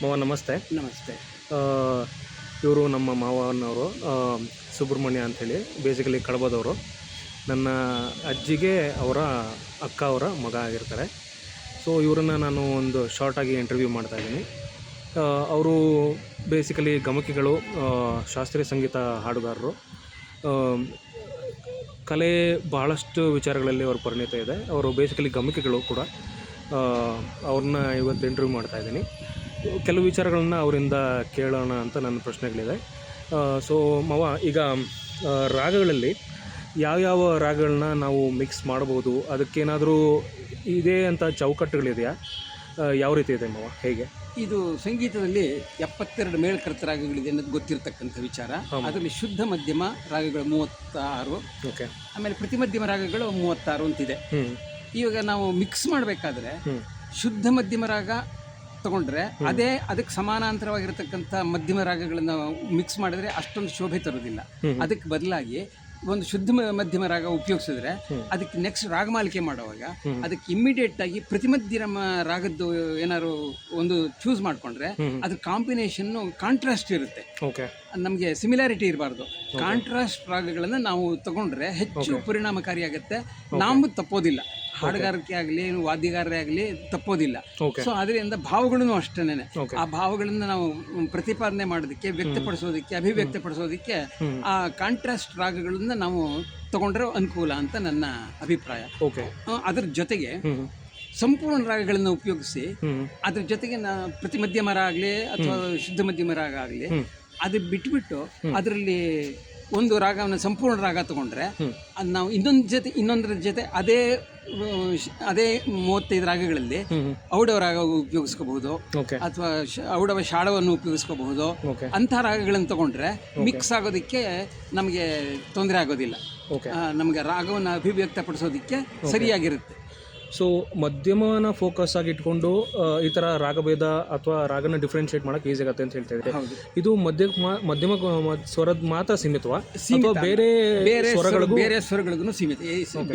ಮಾವ ನಮಸ್ತೆ. ನಮಸ್ತೆ. ಇವರು ನಮ್ಮ ಮಾವನವರು ಸುಬ್ರಹ್ಮಣ್ಯ ಅಂಥೇಳಿ, ಬೇಸಿಕಲಿ ಕಡಬದವರು. ನನ್ನ ಅಜ್ಜಿಗೆ ಅವರ ಅಕ್ಕ ಅವರ ಮಗ ಆಗಿರ್ತಾರೆ. ಸೊ ಇವರನ್ನು ನಾನು ಒಂದು ಶಾರ್ಟಾಗಿ ಇಂಟರ್ವ್ಯೂ ಮಾಡ್ತಾಯಿದ್ದೀನಿ. ಅವರು ಬೇಸಿಕಲಿ ಗಮಕಿಗಳು, ಶಾಸ್ತ್ರೀಯ ಸಂಗೀತ ಹಾಡುಗಾರರು. ಕಲೆ ಬಹಳಷ್ಟು ವಿಚಾರಗಳಲ್ಲಿ ಅವ್ರ ಪರಿಣಿತ ಇದೆ. ಅವರು ಬೇಸಿಕಲಿ ಗಮಕಿಗಳು ಕೂಡ. ಅವ್ರನ್ನ ಇವತ್ತು ಇಂಟರ್ವ್ಯೂ ಮಾಡ್ತಾಯಿದ್ದೀನಿ. ಕೆಲವು ವಿಚಾರಗಳನ್ನ ಅವರಿಂದ ಕೇಳೋಣ ಅಂತ ನನ್ನ ಪ್ರಶ್ನೆಗಳಿದೆ. ಸೊ ಮಾವ, ಈಗ ರಾಗಗಳಲ್ಲಿ ಯಾವ್ಯಾವ ರಾಗಗಳನ್ನ ನಾವು ಮಿಕ್ಸ್ ಮಾಡ್ಬೋದು, ಅದಕ್ಕೇನಾದರೂ ಇದೆ ಅಂತ ಚೌಕಟ್ಟುಗಳಿದೆಯಾ? ಯಾವ ರೀತಿ ಇದೆ ಮಾವ, ಹೇಗೆ? ಇದು ಸಂಗೀತದಲ್ಲಿ 72 ಮೇಳಕರ್ತ ರಾಗಗಳಿದೆ ಅನ್ನೋದು ಗೊತ್ತಿರತಕ್ಕಂಥ ವಿಚಾರ. ಅದರಲ್ಲಿ ಶುದ್ಧ ಮಧ್ಯಮ ರಾಗಗಳು 36, ಓಕೆ, ಆಮೇಲೆ ಪ್ರತಿ ಮಧ್ಯಮ ರಾಗಗಳು 36 ಅಂತಿದೆ. ಇವಾಗ ನಾವು ಮಿಕ್ಸ್ ಮಾಡಬೇಕಾದ್ರೆ ಶುದ್ಧ ಮಧ್ಯಮ ರಾಗ ತಗೊಂಡ್ರೆ ಅದಕ್ಕೆ ಸಮಾನಾಂತರವಾಗಿರತಕ್ಕಂಥ ಮಧ್ಯಮ ರಾಗಗಳನ್ನು ಮಿಕ್ಸ್ ಮಾಡಿದ್ರೆ ಅಷ್ಟೊಂದು ಶೋಭೆ ತರೋದಿಲ್ಲ. ಅದಕ್ಕೆ ಬದಲಾಗಿ ಒಂದು ಶುದ್ಧ ಮಧ್ಯಮ ರಾಗ ಉಪಯೋಗಿಸಿದ್ರೆ ಅದಕ್ಕೆ ನೆಕ್ಸ್ಟ್ ರಾಗಮಾಲಿಕೆ ಮಾಡುವಾಗ ಅದಕ್ಕೆ ಇಮ್ಮಿಡಿಯೇಟ್ ಆಗಿ ಪ್ರತಿಮಧ್ಯಮ ರಾಗದ್ದು ಏನಾದ್ರು ಒಂದು ಚೂಸ್ ಮಾಡ್ಕೊಂಡ್ರೆ ಅದ್ರ ಕಾಂಬಿನೇಷನ್ ಕಾಂಟ್ರಾಸ್ಟ್ ಇರುತ್ತೆ. ನಮಗೆ ಸಿಮಿಲಾರಿಟಿ ಇರಬಾರ್ದು. ಕಾಂಟ್ರಾಸ್ಟ್ ರಾಗಗಳನ್ನು ನಾವು ತಗೊಂಡ್ರೆ ಹೆಚ್ಚು ಪರಿಣಾಮಕಾರಿಯಾಗುತ್ತೆ. ನಾವು ತಪ್ಪೋದಿಲ್ಲ, ಹಾಡುಗಾರಿಕೆ ಆಗಲಿ ವಾದ್ಯಗಾರರೇ ಆಗಲಿ ತಪ್ಪೋದಿಲ್ಲ. ಸೊ ಅದರಿಂದ ಭಾವಗಳೂ ಅಷ್ಟೇನೆ. ಆ ಭಾವಗಳನ್ನು ನಾವು ಪ್ರತಿಪಾದನೆ ಮಾಡೋದಕ್ಕೆ, ವ್ಯಕ್ತಪಡಿಸೋದಕ್ಕೆ, ಅಭಿವ್ಯಕ್ತಪಡಿಸೋದಕ್ಕೆ ಆ ಕಾಂಟ್ರಾಸ್ಟ್ ರಾಗಗಳನ್ನ ನಾವು ತಗೊಂಡ್ರೆ ಅನುಕೂಲ ಅಂತ ನನ್ನ ಅಭಿಪ್ರಾಯ. ಅದರ ಜೊತೆಗೆ ಸಂಪೂರ್ಣ ರಾಗಗಳನ್ನು ಉಪಯೋಗಿಸಿ ಅದ್ರ ಜೊತೆಗೆ ಪ್ರತಿ ಮಧ್ಯಮ ರಾಗ ಆಗಲಿ ಅಥವಾ ಶುದ್ಧ ಮಧ್ಯಮ ರಾಗ ಆಗಲಿ ಅದು ಬಿಟ್ಬಿಟ್ಟು ಅದರಲ್ಲಿ ಒಂದು ರಾಗವನ್ನು ಸಂಪೂರ್ಣ ರಾಗ ತಗೊಂಡ್ರೆ ಅದು ನಾವು ಇನ್ನೊಂದರ ಜೊತೆ ಅದೇ 35 ರಾಗಗಳಲ್ಲಿ ಔಡವ ರಾಗ ಉಪಯೋಗಿಸ್ಕೋಬಹುದು ಅಥವಾ ಔಡವ ಶಾಡವನ್ನು ಉಪಯೋಗಿಸ್ಕೋಬಹುದು. ಅಂಥ ರಾಗಗಳನ್ನು ತಗೊಂಡ್ರೆ ಮಿಕ್ಸ್ ಆಗೋದಕ್ಕೆ ನಮಗೆ ತೊಂದರೆ ಆಗೋದಿಲ್ಲ. ನಮಗೆ ರಾಗವನ್ನು ಅಭಿವ್ಯಕ್ತಪಡಿಸೋದಕ್ಕೆ ಸರಿಯಾಗಿರುತ್ತೆ. ಸೊ ಮಧ್ಯಮನ ಫೋಕಸ್ ಆಗಿ ಇಟ್ಕೊಂಡು ಈ ಥರ ರಾಗಭೇದ ಅಥವಾ ರಾಗನ ಡಿಫ್ರೆನ್ಶಿಯೇಟ್ ಮಾಡೋಕ್ಕೆ ಈಸಿ ಆಗುತ್ತೆ ಅಂತ ಹೇಳ್ತಾ ಇದ್ದಾರೆ. ಇದು ಮಧ್ಯಮ ಸ್ವರದ ಮಾತ್ರ ಸೀಮಿತವಾ ಅಥವಾ ಬೇರೆ ಸ್ವರಗಳಿಗೂ ಸೀಮಿತ?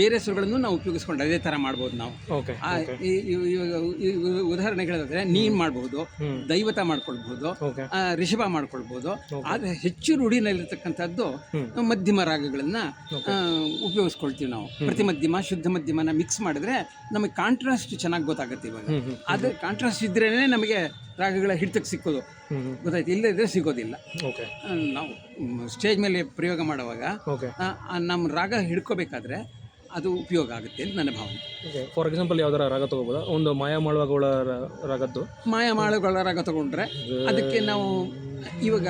ಬೇರೆ ಸ್ವರಗಳನ್ನು ನಾವು ಉಪಯೋಗಿಸ್ಕೊಂಡು ಅದೇ ಥರ ಮಾಡ್ಬೋದು ನಾವು. ಉದಾಹರಣೆ ಹೇಳಿದ್ರೆ ನೀನ್ ಮಾಡ್ಬೋದು, ದೈವತ ಮಾಡ್ಕೊಳ್ಬಹುದು, ರಿಷಭ ಮಾಡ್ಕೊಳ್ಬಹುದು. ಆದರೆ ಹೆಚ್ಚು ರೂಢಿನಲ್ಲಿರ್ತಕ್ಕಂಥದ್ದು ಮಧ್ಯಮ ರಾಗಗಳನ್ನ ಉಪಯೋಗಿಸ್ಕೊಳ್ತೀವಿ ನಾವು. ಪ್ರತಿ ಮಧ್ಯಮ ಶುದ್ಧ ಮಧ್ಯಮನ ಮಿಕ್ಸ್ ಮಾಡಿದ್ರೆ ನಮಗೆ ಕಾಂಟ್ರಾಸ್ಟ್ ಚೆನ್ನಾಗಿ ಗೊತ್ತಾಗುತ್ತೆ. ಇವಾಗ ಅದು ಕಾಂಟ್ರಾಸ್ಟ್ ಇದ್ರೇನೆ ನಮಗೆ ರಾಗಗಳ ಹಿಡಿತಕ್ಕೆ ಸಿಕ್ಕೋದು, ಗೊತ್ತಾಯ್ತು. ಇಲ್ಲದಿದ್ರೆ ಸಿಗೋದಿಲ್ಲ. ನಾವು ಸ್ಟೇಜ್ ಮೇಲೆ ಪ್ರಯೋಗ ಮಾಡುವಾಗ ನಮ್ಮ ರಾಗ ಹಿಡ್ಕೋಬೇಕಾದ್ರೆ ಅದು ಉಪಯೋಗ ಆಗುತ್ತೆ ಅಂತ ನನ್ನ ಭಾವನೆ. ಫಾರ್ ಎಕ್ಸಾಂಪಲ್ ಯಾವ್ದಾರ ರಾಗ ತಗೋಬೋದಾ? ಒಂದು ಮಾಯಾಮಾಳುವಗಳ ರಾಗದ್ದು ಮಾಯಾಮಾಳುಗಳ ರಾಗ ತಗೊಂಡ್ರೆ ಅದಕ್ಕೆ ನಾವು ಇವಾಗ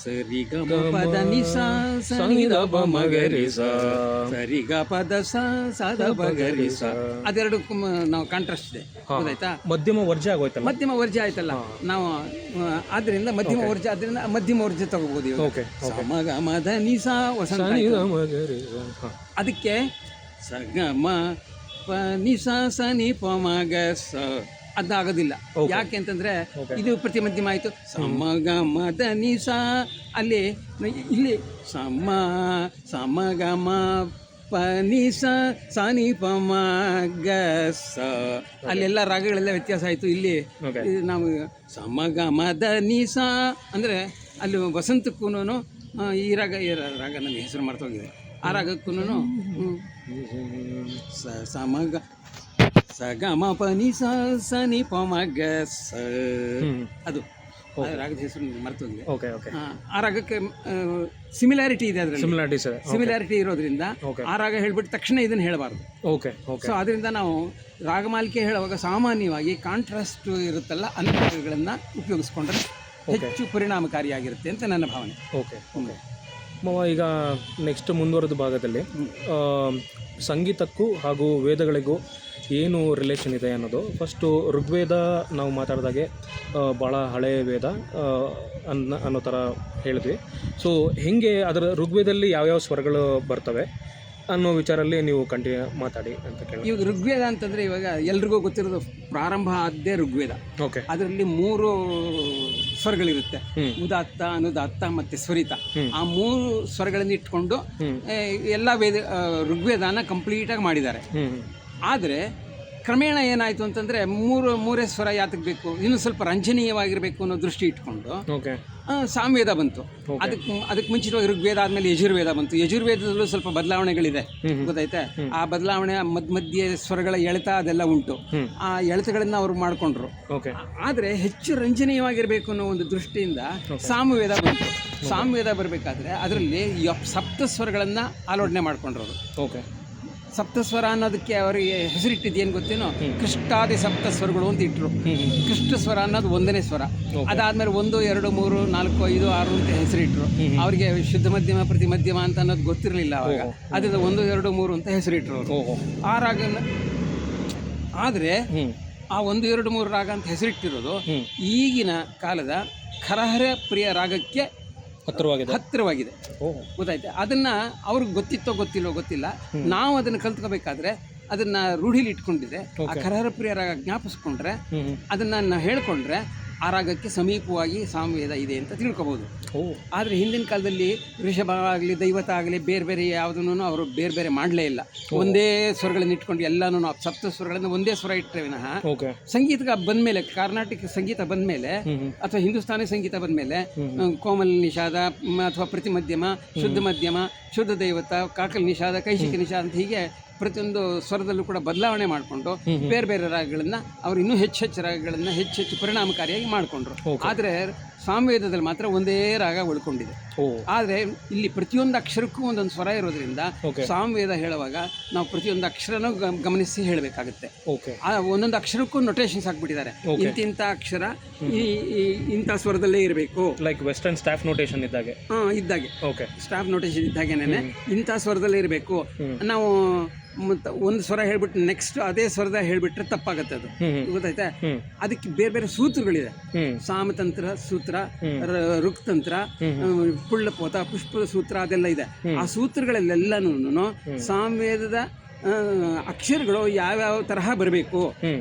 ಸರಿ ಗ ಪದ ನಿ ಸನಿ ದ ಪ ಮಗರಿ ಸರಿ ಗ ಪದ ಸ ದ ಬಗರಿ ಸ ಅದೆರಡಕ್ಕೂ ನಾವು ಕಾಂಟ್ರಾಸ್ಟ್ ಇದೆ, ಗೊತ್ತಾಯ್ತಾ? ಮಧ್ಯಮ ವರ್ಜ ಆಗೋಯ್ತಲ್ಲ, ಮಧ್ಯಮ ವರ್ಜ ಆಯ್ತಲ್ಲ ನಾವು. ಆದ್ರಿಂದ ಮಧ್ಯಮ ವರ್ಜ, ಆದ್ರಿಂದ ಮಧ್ಯಮ ವರ್ಜ ತಗೋಬಹುದು. ಇವಾಗ ಸ ಮ ಗ ಮ ದ ನಿ ಸ ವಸಂತ, ಅದಕ್ಕೆ ಸ ಗ ಮ ಪ ನಿ ಸ ಸ ನಿ ಪ ಮ ಗ ಸ ಅದಾಗೋದಿಲ್ಲ. ಯಾಕೆ ಅಂತಂದ್ರೆ ಇದು ಪ್ರತಿ ಮಧ್ಯಮ ಆಯಿತು. ಸಮ ಗ ಮ ದ ನಿ ಸ, ಅಲ್ಲಿ ಇಲ್ಲಿ ಸಮ ಗ ಮ ಪ ನಿ ಸ ಸ ನಿ ಪ ಮ ಗ ಸ, ಅಲ್ಲೆಲ್ಲ ರಾಗಗಳೆಲ್ಲ ವ್ಯತ್ಯಾಸ ಆಯಿತು. ಇಲ್ಲಿ ನಾವು ಸಮ ಗ ಮ ದ ನಿ ಸ ಅಂದರೆ ಅಲ್ಲಿ ವಸಂತಕ್ಕೂ ಈ ರಾಗ ನನ್ನ ಹೆಸರು ಮರ್ತೋಗಿದೆ. ಆ ರಾಗಕ್ಕೂ ಸಮ ಗ ಸ ಗ ಮ ಪ ನಿ ಸ ಸ ನಿ ಪ ಮ ಗ ಸ, ಅದು ರಾಗದ ಹೆಸರು ಮರ್ತೋಗಿದೆ. ಆ ರಾಗಕ್ಕೆ ಸಿಮಿಲಾರಿಟಿ ಇದೆ. ಅದರಲ್ಲಿ ಸಿಮಿಲಾರಿಟಿ ಇರೋದ್ರಿಂದ ಆ ರಾಗ ಹೇಳ್ಬಿಟ್ಟು ತಕ್ಷಣ ಇದನ್ನು ಹೇಳಬಾರ್ದು. ಸೊ ಅದರಿಂದ ನಾವು ರಾಗಮಾಲಿಕೆ ಹೇಳುವಾಗ ಸಾಮಾನ್ಯವಾಗಿ ಕಾಂಟ್ರಾಸ್ಟ್ ಇರುತ್ತಲ್ಲ ಅಂಥ ರಾಗಗಳನ್ನು ಉಪಯೋಗಿಸ್ಕೊಂಡ್ರೆ ಹೆಚ್ಚು ಪರಿಣಾಮಕಾರಿಯಾಗಿರುತ್ತೆ ಅಂತ ನನ್ನ ಭಾವನೆ. ಈಗ ನೆಕ್ಸ್ಟ್ ಮುಂದುವರೆದ ಭಾಗದಲ್ಲಿ ಸಂಗೀತಕ್ಕೂ ಹಾಗೂ ವೇದಗಳಿಗೂ ಏನು ರಿಲೇಷನ್ ಇದೆ ಅನ್ನೋದು. ಫಸ್ಟು ಋಗ್ವೇದ ನಾವು ಮಾತಾಡಿದಾಗೆ ಭಾಳ ಹಳೆಯ ವೇದ ಅನ್ನೋ ಥರ ಹೇಳಿದ್ವಿ. ಸೊ ಹೇಗೆ ಅದರ ಋಗ್ವೇದದಲ್ಲಿ ಯಾವ್ಯಾವ ಸ್ವರಗಳು ಬರ್ತವೆ ಅನ್ನೋ ವಿಚಾರಲ್ಲಿ ನೀವು ಕಂಟಿನ್ಯೂ ಮಾತಾಡಿ ಅಂತ ಕೇಳಿ. ಇವಾಗ ಋಗ್ವೇದ ಅಂತಂದರೆ ಇವಾಗ ಎಲ್ರಿಗೂ ಗೊತ್ತಿರೋದು ಪ್ರಾರಂಭ ಆದ್ದೇ ಋಗ್ವೇದ. ಅದರಲ್ಲಿ 3 ಸ್ವರಗಳಿರುತ್ತೆ, ಉದಾತ್ತ, ಅನುದಾತ್ತ ಮತ್ತು ಸ್ವರಿತ. ಆ 3 ಸ್ವರಗಳನ್ನು ಇಟ್ಕೊಂಡು ಎಲ್ಲ ಋಗ್ವೇದನ ಕಂಪ್ಲೀಟಾಗಿ ಮಾಡಿದ್ದಾರೆ. ಆದರೆ ಕ್ರಮೇಣ ಏನಾಯಿತು ಅಂತಂದರೆ ಮೂರೇ ಸ್ವರ ಯಾತಕ್ಕೆ ಬೇಕು, ಇನ್ನೂ ಸ್ವಲ್ಪ ರಂಜನೀಯವಾಗಿರಬೇಕು ಅನ್ನೋ ದೃಷ್ಟಿ ಇಟ್ಕೊಂಡು ಓಕೆ ಸಾಮವೇದ ಬಂತು. ಅದಕ್ಕೆ ಮುಂಚಿತವಾಗಿ ಋಗ್ವೇದ ಆದಮೇಲೆ ಯಜುರ್ವೇದ ಬಂತು. ಯಜುರ್ವೇದದಲ್ಲೂ ಸ್ವಲ್ಪ ಬದಲಾವಣೆಗಳಿದೆ, ಗೊತ್ತೈತೆ. ಆ ಬದಲಾವಣೆ ಮಧ್ಯೆ ಸ್ವರಗಳ ಎಳೆತ ಅದೆಲ್ಲ ಉಂಟು. ಆ ಎಳೆತಗಳನ್ನು ಅವರು ಮಾಡಿಕೊಂಡ್ರು. ಆದರೆ ಹೆಚ್ಚು ರಂಜನೀಯವಾಗಿರಬೇಕು ಅನ್ನೋ ಒಂದು ದೃಷ್ಟಿಯಿಂದ ಸಾಮವೇದ ಬಂತು. ಸಾಮವೇದ ಬರಬೇಕಾದ್ರೆ ಅದರಲ್ಲಿ ಸಪ್ತ ಸ್ವರಗಳನ್ನು ಆಲೋಚನೆ ಮಾಡ್ಕೊಂಡ್ರು ಅವರು. ಓಕೆ, ಸಪ್ತಸ್ವರ ಅನ್ನೋದಕ್ಕೆ ಅವರಿಗೆ ಹೆಸರಿಟ್ಟಿದ್ದೇನು ಗೊತ್ತೇನೋ, ಕೃಷ್ಟಾದಿ ಸಪ್ತಸ್ವರಗಳು ಅಂತ ಇಟ್ಟರು. ಕೃಷ್ಣ ಸ್ವರ ಅನ್ನೋದು 1ನೇ ಸ್ವರ. ಅದಾದ್ಮೇಲೆ 1, 2, 3, 4, 5, 6 ಅಂತ ಹೆಸರಿಟ್ರು. ಅವರಿಗೆ ಶುದ್ಧ ಮಧ್ಯಮ ಪ್ರತಿ ಮಧ್ಯಮ ಅಂತ ಅನ್ನೋದು ಗೊತ್ತಿರಲಿಲ್ಲ ಅವಾಗ. ಅದರಿಂದ 1, 2, 3 ಅಂತ ಹೆಸರಿಟ್ರು ಅವರು. ಆ ರಾಗ. ಆದರೆ ಆ 1, 2, 3 ರಾಗ ಅಂತ ಹೆಸರಿಟ್ಟಿರೋದು ಈಗಿನ ಕಾಲದ ಖರಹರ ಪ್ರಿಯ ರಾಗಕ್ಕೆ ಹತ್ತಿರವಾಗಿದೆ, ಗೊತ್ತಾಯ್ತು. ಅದನ್ನ ಅವ್ರಿಗೆ ಗೊತ್ತಿತ್ತೋ ಗೊತ್ತಿಲ್ಲೋ ಗೊತ್ತಿಲ್ಲ. ನಾವು ಅದನ್ನು ಕಲ್ತ್ಕೋಬೇಕಾದ್ರೆ ಅದನ್ನ ರೂಢಿಲಿ ಇಟ್ಕೊಂಡಿದ್ರೆ, ಆ ಖರಹರ ಪ್ರಿಯ ರಾಗ ಜ್ಞಾಪಿಸ್ಕೊಂಡ್ರೆ, ಅದನ್ನ ಹೇಳ್ಕೊಂಡ್ರೆ ಆ ರಾಗಕ್ಕೆ ಸಮೀಪವಾಗಿ ಸಾಮವೇದ ಇದೆ ಅಂತ ತಿಳ್ಕೊಬೋದು. ಆದರೆ ಹಿಂದಿನ ಕಾಲದಲ್ಲಿ ಋಷಭ ಆಗಲಿ ದೈವತ ಆಗಲಿ ಬೇರೆ ಬೇರೆ ಯಾವುದನ್ನು ಅವರು ಬೇರೆ ಬೇರೆ ಮಾಡಲೇ ಇಲ್ಲ. ಒಂದೇ ಸ್ವರಗಳನ್ನು ಇಟ್ಕೊಂಡು ಎಲ್ಲನೂ ಸಪ್ತ ಸ್ವರಗಳನ್ನು ಒಂದೇ ಸ್ವರ ಇಟ್ಟರೆ ವಿನಃ ಸಂಗೀತ ಬಂದಮೇಲೆ, ಕರ್ನಾಟಕ ಸಂಗೀತ ಬಂದಮೇಲೆ ಅಥವಾ ಹಿಂದೂಸ್ತಾನಿ ಸಂಗೀತ ಬಂದಮೇಲೆ ಕೋಮಲ್ ನಿಷಾದ ಅಥವಾ ಪ್ರತಿ ಮಧ್ಯಮ, ಶುದ್ಧ ಮಧ್ಯಮ, ಶುದ್ಧ ದೈವತ, ಕಾಕಲ್ ನಿಷಾದ, ಕೈಶಿಕ ನಿಷಾದ ಅಂತ ಹೀಗೆ ಪ್ರತಿಯೊಂದು ಸ್ವರದಲ್ಲೂ ಕೂಡ ಬದಲಾವಣೆ ಮಾಡಿಕೊಂಡು ಬೇರೆ ಬೇರೆ ರಾಗಗಳನ್ನು ಅವರು ಇನ್ನೂ ಹೆಚ್ಚು ರಾಗಗಳನ್ನು ಹೆಚ್ಚು ಪರಿಣಾಮಕಾರಿಯಾಗಿ ಮಾಡಿಕೊಂಡ್ರು. ಆದರೆ ಸಾಮವೇದದಲ್ಲಿ ಮಾತ್ರ ಒಂದೇ ರಾಗ ಉಳ್ಕೊಂಡಿದೆ. ಆದರೆ ಇಲ್ಲಿ ಪ್ರತಿಯೊಂದು ಅಕ್ಷರಕ್ಕೂ ಒಂದೊಂದು ಸ್ವರ ಇರೋದ್ರಿಂದ ಸಾಮವೇದ ಹೇಳುವಾಗ ನಾವು ಪ್ರತಿಯೊಂದು ಅಕ್ಷರನೂ ಗಮನಿಸಿ ಹೇಳಬೇಕಾಗುತ್ತೆ. ಆ ಒಂದೊಂದು ಅಕ್ಷರಕ್ಕೂ ನೊಟೇಷನ್ಸ್ ಹಾಕ್ಬಿಟ್ಟಿದ್ದಾರೆ. ಇಂತಿಂಥ ಅಕ್ಷರ ಇಂಥ ಸ್ವರದಲ್ಲೇ ಇರಬೇಕು, ಲೈಕ್ ವೆಸ್ಟರ್ನ್ ಸ್ಟಾಫ್ ನೋಟೇಷನ್ ಇದ್ದಾಗೆ. ಸ್ಟಾಫ್ ನೋಟೇಷನ್ ಇದ್ದಾಗೇನೆ ಇಂಥ ಸ್ವರದಲ್ಲೇ ಇರಬೇಕು. ನಾವು ಒಂದು ಸ್ವರ ಹೇಳ್ಬಿಟ್ಟು ನೆಕ್ಸ್ಟ್ ಅದೇ ಸ್ವರದ ಹೇಳ್ಬಿಟ್ರೆ ತಪ್ಪಾಗತ್ತೆ, ಅದು ಗೊತ್ತಾಯ್ತಾ. ಅದಕ್ಕೆ ಬೇರೆ ಬೇರೆ ಸೂತ್ರಗಳಿದೆ. ಸಾಮತಂತ್ರ ಸೂತ್ರ, ಋಕ್ತಂತ್ರ, ಪುಳ್ಳಪೋತ, ಪುಷ್ಪ ಸೂತ್ರ, ಅದೆಲ್ಲ ಇದೆ. ಆ ಸೂತ್ರಗಳಲ್ಲೆಲ್ಲನೂ ಸಾಮವೇದದ ಅಕ್ಷರಗಳು ಯಾವ್ಯಾವ ತರಹ ಬರಬೇಕು,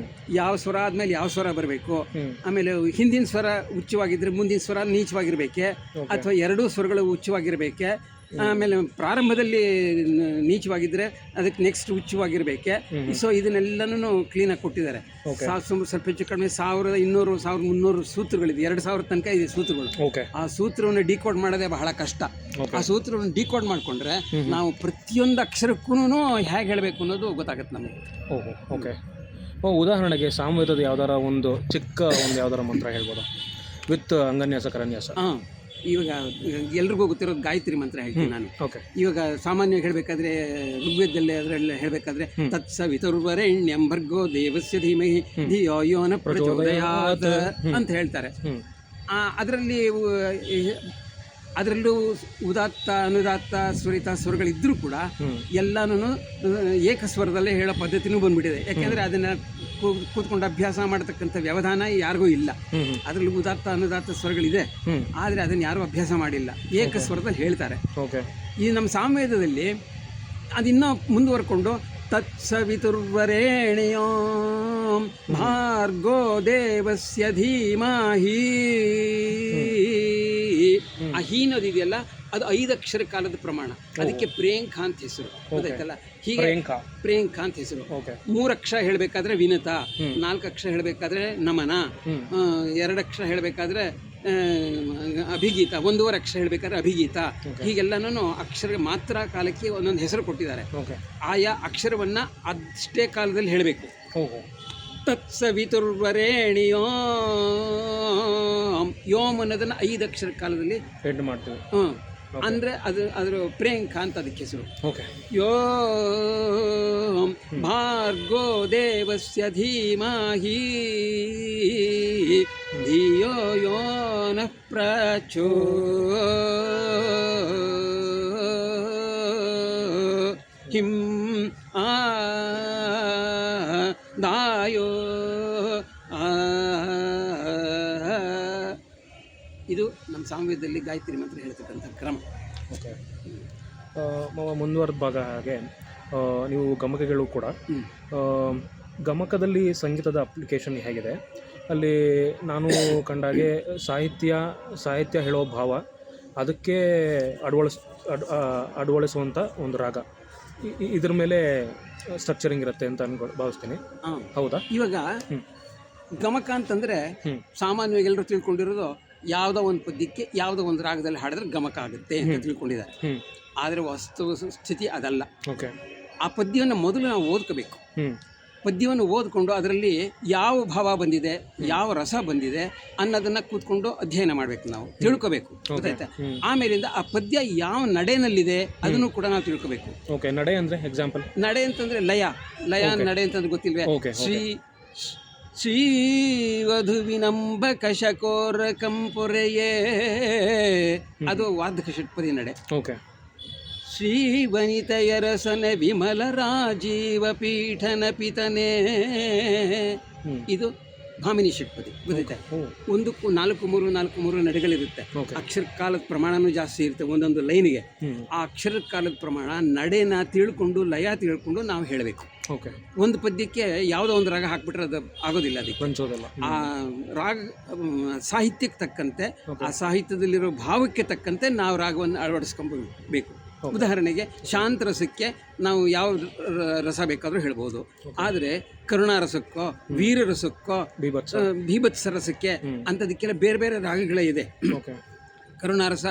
ಯಾವ ಸ್ವರ ಆದ್ಮೇಲೆ ಯಾವ ಸ್ವರ ಬರಬೇಕು, ಆಮೇಲೆ ಹಿಂದಿನ ಸ್ವರ ಉಚ್ಚವಾಗಿದ್ರೆ ಮುಂದಿನ ಸ್ವರ ನೀಚವಾಗಿರ್ಬೇಕೆ ಅಥವಾ ಎರಡೂ ಸ್ವರಗಳು ಉಚ್ಚವಾಗಿರ್ಬೇಕೆ, ಆಮೇಲೆ ಪ್ರಾರಂಭದಲ್ಲಿ ನೀಚವಾಗಿದ್ದರೆ ಅದಕ್ಕೆ ನೆಕ್ಸ್ಟ್ ಉಚ್ಚವಾಗಿರಬೇಕೆ. ಸೊ ಇದನ್ನೆಲ್ಲನೂ ಕ್ಲೀನಾಗಿ ಕೊಟ್ಟಿದ್ದಾರೆ. ಸ್ವಲ್ಪ ಹೆಚ್ಚು ಕಡಿಮೆ 1200 1300 ಸೂತ್ರಗಳಿದೆ. 2000 ತನಕ ಇದೆ ಸೂತ್ರಗಳು. ಆ ಸೂತ್ರವನ್ನು ಡಿಕೋಡ್ ಮಾಡೋದೇ ಬಹಳ ಕಷ್ಟ. ಆ ಸೂತ್ರವನ್ನು ಡಿಕೋಡ್ ಮಾಡಿಕೊಂಡ್ರೆ ನಾವು ಪ್ರತಿಯೊಂದು ಅಕ್ಷರಕ್ಕೂ ಹೇಗೆ ಹೇಳಬೇಕು ಅನ್ನೋದು ಗೊತ್ತಾಗುತ್ತೆ ನಮಗೆ. ಉದಾಹರಣೆಗೆ ಸಾಮವೇದದ ಯಾವ್ದಾರ ಒಂದು ಚಿಕ್ಕ ಯಾವ್ದಾರ ಮಂತ್ರ ಹೇಳ್ಬೋದು ವಿತ್ ಅಂಗನ್ಯಾಸ ಕರನ್ಯಾಸ. ಇವಾಗ ಎಲ್ರಿಗೂ ಗೊತ್ತಿರೋದು ಗಾಯತ್ರಿ ಮಂತ್ರ ಹೇಳ್ತೀನಿ ನಾನು. ಇವಾಗ ಸಾಮಾನ್ಯವಾಗಿ ಹೇಳಬೇಕಾದ್ರೆ ಋಗ್ವೇದದಲ್ಲಿ ಅದರಲ್ಲಿ ಹೇಳಬೇಕಾದ್ರೆ ತತ್ಸವಿತುರ್ವರೆಣ್ಯಂ ಭರ್ಗೋ ದೇವಸ್ಯ ಧೀಮಹಿ ಧಿಯೋ ಯೋ ನ ಪ್ರಚೋದಯಾತ್ ಅಂತ ಹೇಳ್ತಾರೆ. ಅದರಲ್ಲೂ ಉದಾತ್ತ ಅನುದಾತ್ತ ಸ್ವರಿತ ಸ್ವರಗಳಿದ್ದರೂ ಕೂಡ ಎಲ್ಲನೂ ಏಕಸ್ವರದಲ್ಲೇ ಹೇಳೋ ಪದ್ಧತಿನೂ ಬಂದ್ಬಿಟ್ಟಿದೆ. ಯಾಕೆಂದರೆ ಅದನ್ನು ಕೂತ್ಕೊಂಡು ಅಭ್ಯಾಸ ಮಾಡತಕ್ಕಂಥ ವ್ಯವಧಾನ ಯಾರಿಗೂ ಇಲ್ಲ. ಅದರಲ್ಲಿ ಉದಾತ್ತ ಅನುದಾತ್ತ ಸ್ವರಗಳಿದೆ, ಆದರೆ ಅದನ್ನು ಯಾರೂ ಅಭ್ಯಾಸ ಮಾಡಿಲ್ಲ, ಏಕಸ್ವರದಲ್ಲಿ ಹೇಳ್ತಾರೆ. ಈ ನಮ್ಮ ಸಾಮವೇದದಲ್ಲಿ ಅದಿನ್ನೂ ಮುಂದುವರ್ಕೊಂಡು ತತ್ಸವಿತುರ್ವರೇಣ್ಯೋ ಭಾರ್ಗೋ ದೇವಸ್ಯ ಧೀಮಹಿ, ಆ ಹೀನೋದಿದೆಯಲ್ಲ ಅದು 5 ಅಕ್ಷರ ಕಾಲದ ಪ್ರಮಾಣ. ಅದಕ್ಕೆ ಪ್ರೇಂಖ ಅಂತ ಹೆಸರು, ಗೊತ್ತಾಯ್ತಲ್ಲ. ಹೀಗೆ ಪ್ರೇಂಖ ಅಂತ ಹೆಸರು. 3 ಅಕ್ಷರ ಹೇಳಬೇಕಾದ್ರೆ ವಿನತ, 4 ಅಕ್ಷರ ಹೇಳಬೇಕಾದ್ರೆ ನಮನ, 2 ಅಕ್ಷರ ಹೇಳಬೇಕಾದ್ರೆ ಅಭಿಗೀತ, 1.5 ಅಕ್ಷರ ಹೇಳಬೇಕಾದ್ರೆ ಅಭಿಗೀತ. ಹೀಗೆಲ್ಲನೂ ಅಕ್ಷರ ಮಾತ್ರ ಕಾಲಕ್ಕೆ ಒಂದೊಂದು ಹೆಸರು ಕೊಟ್ಟಿದ್ದಾರೆ. ಆಯಾ ಅಕ್ಷರವನ್ನ ಅಷ್ಟೇ ಕಾಲದಲ್ಲಿ ಹೇಳಬೇಕು. ತತ್ಸವಿತುರ್ವರೇಣ್ಯೋ ಯೋಮ್ ಅನ್ನೋದನ್ನ 5 ಅಕ್ಷರ ಕಾಲದಲ್ಲಿ ಹೆಡ್ ಮಾಡ್ತೀವಿ. ಅಂದ್ರೆ ಅದರ ಪ್ರೇಂಖ ಅಂತ ಅದಕ್ಕೆ ಹೆಸರು. ಯೋ ಭಾರ್ಗೋ ದೇವಸ್ಯ ಧೀಮಹಿ ಧಿಯೋ ಯೋ ನ ಪ್ರಚೋ ಹಿಂ ದಾಯೋ. ಇದು ನಮ್ಮ ಸಾಮವೇದದಲ್ಲಿ ಗಾಯತ್ರಿ ಮಂತ್ರ ಹೇಳ್ತಕ್ಕಂಥ ಕ್ರಮ. ಮುಂದುವರೆದ ಭಾಗ ಹಾಗೆ ನೀವು ಗಮಕಗಳು ಕೂಡ ಗಮಕದಲ್ಲಿ ಸಂಗೀತದ ಅಪ್ಲಿಕೇಶನ್ ಹೇಗಿದೆ ಅಲ್ಲಿ ನಾನು ಕಂಡಾಗೆ ಸಾಹಿತ್ಯ ಹೇಳೋ ಭಾವ ಅದಕ್ಕೆ ಅಳವಡಿಸುವಂಥ ಒಂದು ರಾಗ ಇದ್ರ ಮೇಲೆ ಸ್ಟ್ರಕ್ಚರಿಂಗ್ ಇರುತ್ತೆ ಅಂತ ಭಾವಿಸ್ತೀನಿ. ಹೌದಾ? ಇವಾಗ ಗಮಕ ಅಂತಂದರೆ ಸಾಮಾನ್ಯವಾಗಿ ಎಲ್ಲರೂ ತಿಳ್ಕೊಂಡಿರೋದು ಯಾವುದೋ ಒಂದು ಪದ್ಯಕ್ಕೆ ಯಾವುದೋ ಒಂದು ರಾಗದಲ್ಲಿ ಹಾಡಿದ್ರೆ ಗಮಕ ಆಗುತ್ತೆ ಅಂತ ತಿಳ್ಕೊಂಡಿದ್ದಾರೆ. ಆದರೆ ವಸ್ತು ಸ್ಥಿತಿ ಅದಲ್ಲ. ಆ ಪದ್ಯವನ್ನು ಮೊದಲು ನಾವು ಓದ್ಕೋಬೇಕು. ಪದ್ಯವನ್ನು ಓದ್ಕೊಂಡು ಅದರಲ್ಲಿ ಯಾವ ಭಾವ ಬಂದಿದೆ, ಯಾವ ರಸ ಬಂದಿದೆ ಅನ್ನೋದನ್ನು ಕೂತ್ಕೊಂಡು ಅಧ್ಯಯನ ಮಾಡಬೇಕು, ನಾವು ತಿಳ್ಕೋಬೇಕು. ಗೊತ್ತಾಯ್ತಾ? ಆಮೇಲಿಂದ ಆ ಪದ್ಯ ಯಾವ ನಡೆನಲ್ಲಿದೆ ಅದನ್ನು ಕೂಡ ನಾವು ತಿಳ್ಕೋಬೇಕು. ನಡೆ ಅಂದರೆ ಎಕ್ಸಾಂಪಲ್? ನಡೆ ಅಂತಂದರೆ ಲಯ ನಡೆ ಅಂತಂದ್ರೆ ಗೊತ್ತಿಲ್ವೇ? ಶ್ರೀ ವಧುವಿನಂಬ ಕಶಕೋರ ಕಂಪುರೆಯೇ, ಅದು ವಾದ್ಯಕ ಷಟ್ಪದಿ ನಡೆ. ಶ್ರೀ ವನಿತೆಯರಸನ ವಿಮಲ ರಾಜೀವ ಪೀಠನ ಪಿತನೇ, ಇದು ಭಾಮಿನಿ ಷಟ್ಪದಿ. ಗೊತ್ತೈತೆ? ಒಂದಕ್ಕೂ 4-3 ನಡೆಗಳಿರುತ್ತೆ. ಅಕ್ಷರ ಕಾಲದ ಪ್ರಮಾಣನೂ ಜಾಸ್ತಿ ಇರುತ್ತೆ ಒಂದೊಂದು ಲೈನಿಗೆ. ಆ ಅಕ್ಷರ ಕಾಲದ ಪ್ರಮಾಣ ನಡೆನ ತಿಳ್ಕೊಂಡು ಲಯ ತಿಳ್ಕೊಂಡು ನಾವು ಹೇಳಬೇಕು. ಒಂದು ಪದ್ಯಕ್ಕೆ ಯಾವುದೋ ಒಂದು ರಾಗ ಹಾಕ್ಬಿಟ್ರೆ ಅದು ಆಗೋದಿಲ್ಲ, ಅದಕ್ಕೆ ಆ ರಾಗ ಸಾಹಿತ್ಯಕ್ಕೆ ತಕ್ಕಂತೆ, ಆ ಸಾಹಿತ್ಯದಲ್ಲಿರೋ ಭಾವಕ್ಕೆ ತಕ್ಕಂತೆ ನಾವು ರಾಗವನ್ನು ಅಳವಡಿಸ್ಕೊಬೇಕು. ಉದಾಹರಣೆಗೆ ಶಾಂತ ರಸಕ್ಕೆ ನಾವು ಯಾವ ರಸ ಬೇಕಾದರೂ ಹೇಳ್ಬೋದು. ಆದರೆ ಕರುಣಾರಸಕ್ಕೋ ವೀರರಸಕ್ಕೋ ಭೀಭತ್ಸ ರಸಕ್ಕೆ ಅಂಥದಕ್ಕೆಲ್ಲ ಬೇರೆ ಬೇರೆ ರಾಗಗಳೇ ಇದೆ. ಕರುಣಾರಸ